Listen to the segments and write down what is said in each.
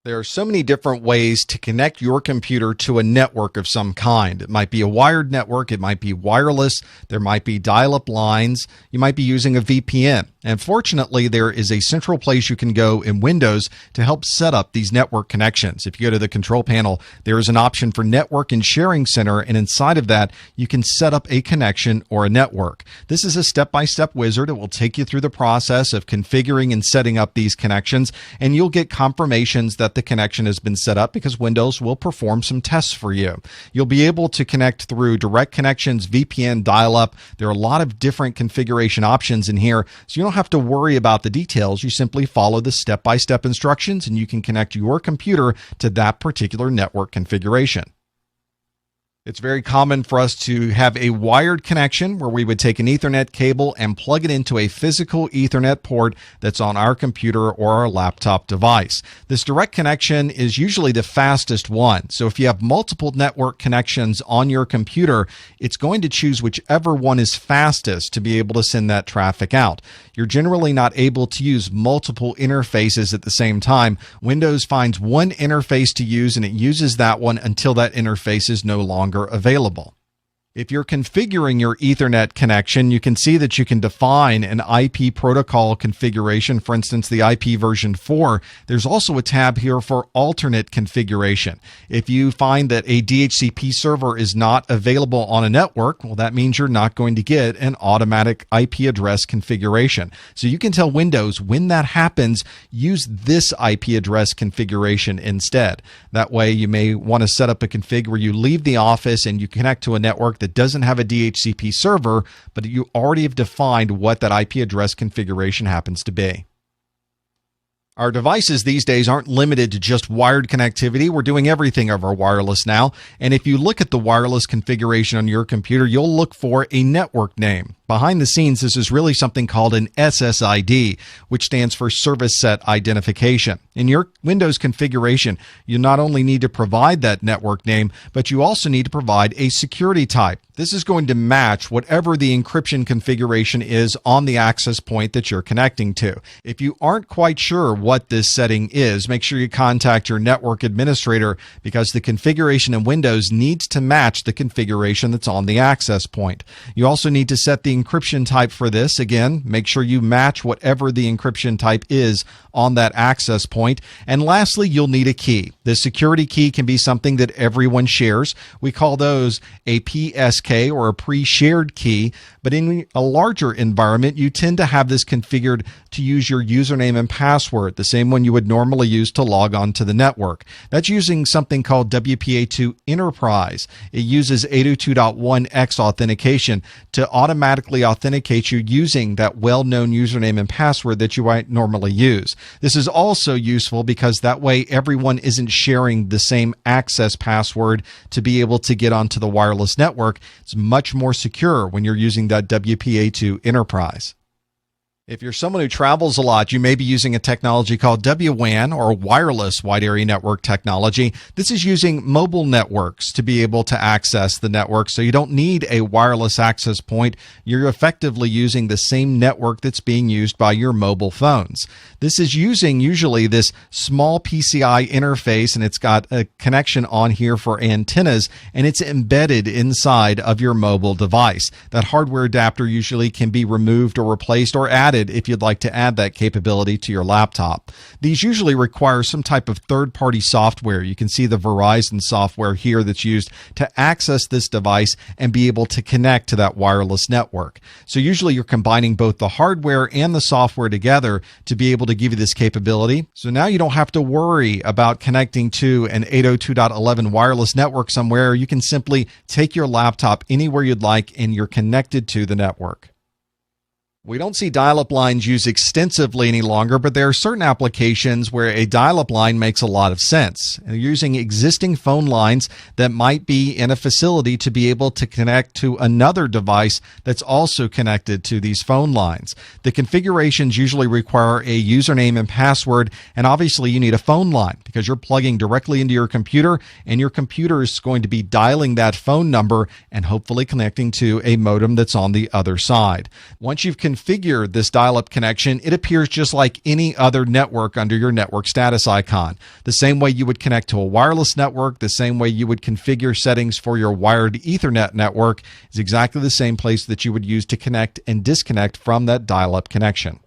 There are so many different ways to connect your computer to a network of some kind. It might be a wired network, it might be wireless, there might be dial-up lines, you might be using a VPN. And fortunately, there is a central place you can go in Windows to help set up these network connections. If you go to the control panel, there is an option for Network and Sharing Center, and inside of that, you can set up a connection or a network. This is a step-by-step wizard. It will take you through the process of configuring and setting up these connections, and you'll get confirmations that the connection has been set up because Windows will perform some tests for you. You'll be able to connect through direct connections, VPN, dial-up. There are a lot of different configuration options in here, so you don't have to worry about the details. You simply follow the step-by-step instructions and you can connect your computer to that particular network configuration. It's very common for us to have a wired connection where we would take an Ethernet cable and plug it into a physical Ethernet port that's on our computer or our laptop device. This direct connection is usually the fastest one. So if you have multiple network connections on your computer, it's going to choose whichever one is fastest to be able to send that traffic out. You're generally not able to use multiple interfaces at the same time. Windows finds one interface to use and it uses that one until that interface is no longer available. If you're configuring your Ethernet connection, you can see that you can define an IP protocol configuration, for instance, the IP version 4. There's also a tab here for alternate configuration. If you find that a DHCP server is not available on a network, well, that means you're not going to get an automatic IP address configuration. So you can tell Windows when that happens, use this IP address configuration instead. That way, you may want to set up a config where you leave the office and you connect to a network that doesn't have a DHCP server, but you already have defined what that IP address configuration happens to be. Our devices these days aren't limited to just wired connectivity. We're doing everything over wireless now. And if you look at the wireless configuration on your computer, you'll look for a network name. Behind the scenes, this is really something called an SSID, which stands for Service Set Identification. In your Windows configuration, you not only need to provide that network name, but you also need to provide a security type. This is going to match whatever the encryption configuration is on the access point that you're connecting to. If you aren't quite sure what this setting is, make sure you contact your network administrator because the configuration in Windows needs to match the configuration that's on the access point. You also need to set the encryption type for this. Again, make sure you match whatever the encryption type is on that access point. And lastly, you'll need a key. The security key can be something that everyone shares. We call those a PSK or a pre-shared key. But in a larger environment, you tend to have this configured to use your username and password, the same one you would normally use to log on to the network. That's using something called WPA2 Enterprise. It uses 802.1x authentication to automatically authenticate you using that well-known username and password that you might normally use. This is also useful because that way everyone isn't sharing the same access password to be able to get onto the wireless network. It's much more secure when you're using that WPA2 Enterprise. If you're someone who travels a lot, you may be using a technology called WWAN or wireless wide area network technology. This is using mobile networks to be able to access the network, so you don't need a wireless access point. You're effectively using the same network that's being used by your mobile phones. This is using usually this small PCI interface, and it's got a connection on here for antennas, and it's embedded inside of your mobile device. That hardware adapter usually can be removed or replaced or added if you'd like to add that capability to your laptop. These usually require some type of third-party software. You can see the Verizon software here that's used to access this device and be able to connect to that wireless network. So usually you're combining both the hardware and the software together to be able to give you this capability. So now you don't have to worry about connecting to an 802.11 wireless network somewhere. You can simply take your laptop anywhere you'd like and you're connected to the network. We don't see dial-up lines used extensively any longer, but there are certain applications where a dial-up line makes a lot of sense. You're using existing phone lines that might be in a facility to be able to connect to another device that's also connected to these phone lines. The configurations usually require a username and password, and obviously you need a phone line because you're plugging directly into your computer, and your computer is going to be dialing that phone number and hopefully connecting to a modem that's on the other side. Once you've configure this dial-up connection, it appears just like any other network under your network status icon. The same way you would connect to a wireless network, the same way you would configure settings for your wired Ethernet network is exactly the same place that you would use to connect and disconnect from that dial-up connection.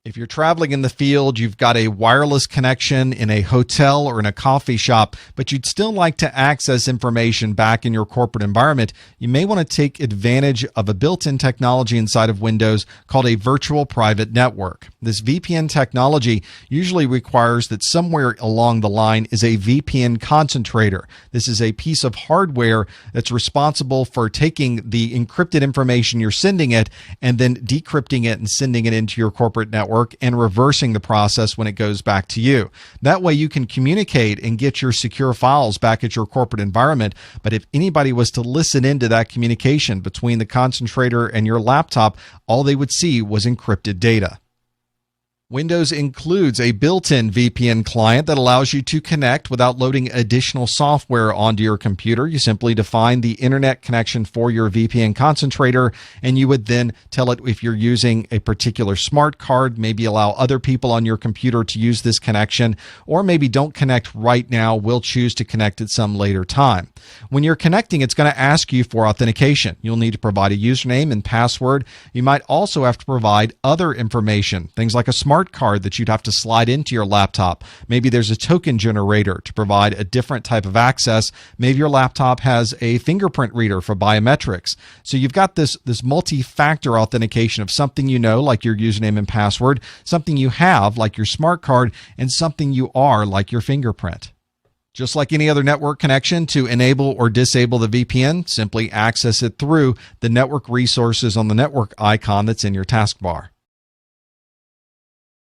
If you're traveling in the field, you've got a wireless connection in a hotel or in a coffee shop, but you'd still like to access information back in your corporate environment, you may want to take advantage of a built-in technology inside of Windows called a virtual private network. This VPN technology usually requires that somewhere along the line is a VPN concentrator. This is a piece of hardware that's responsible for taking the encrypted information you're sending it and then decrypting it and sending it into your corporate network and reversing the process when it goes back to you. That way you can communicate and get your secure files back at your corporate environment. But if anybody was to listen into that communication between the concentrator and your laptop, all they would see was encrypted data. Windows includes a built-in VPN client that allows you to connect without loading additional software onto your computer. You simply define the internet connection for your VPN concentrator, and you would then tell it if you're using a particular smart card, maybe allow other people on your computer to use this connection, or maybe don't connect right now, we'll choose to connect at some later time. When you're connecting, it's going to ask you for authentication. You'll need to provide a username and password. You might also have to provide other information, things like a smart card that you'd have to slide into your laptop. Maybe there's a token generator to provide a different type of access. Maybe your laptop has a fingerprint reader for biometrics. So you've got this multi-factor authentication of something you know, like your username and password, something you have, like your smart card, and something you are, like your fingerprint. Just like any other network connection, to enable or disable the VPN, simply access it through the network resources on the network icon that's in your taskbar.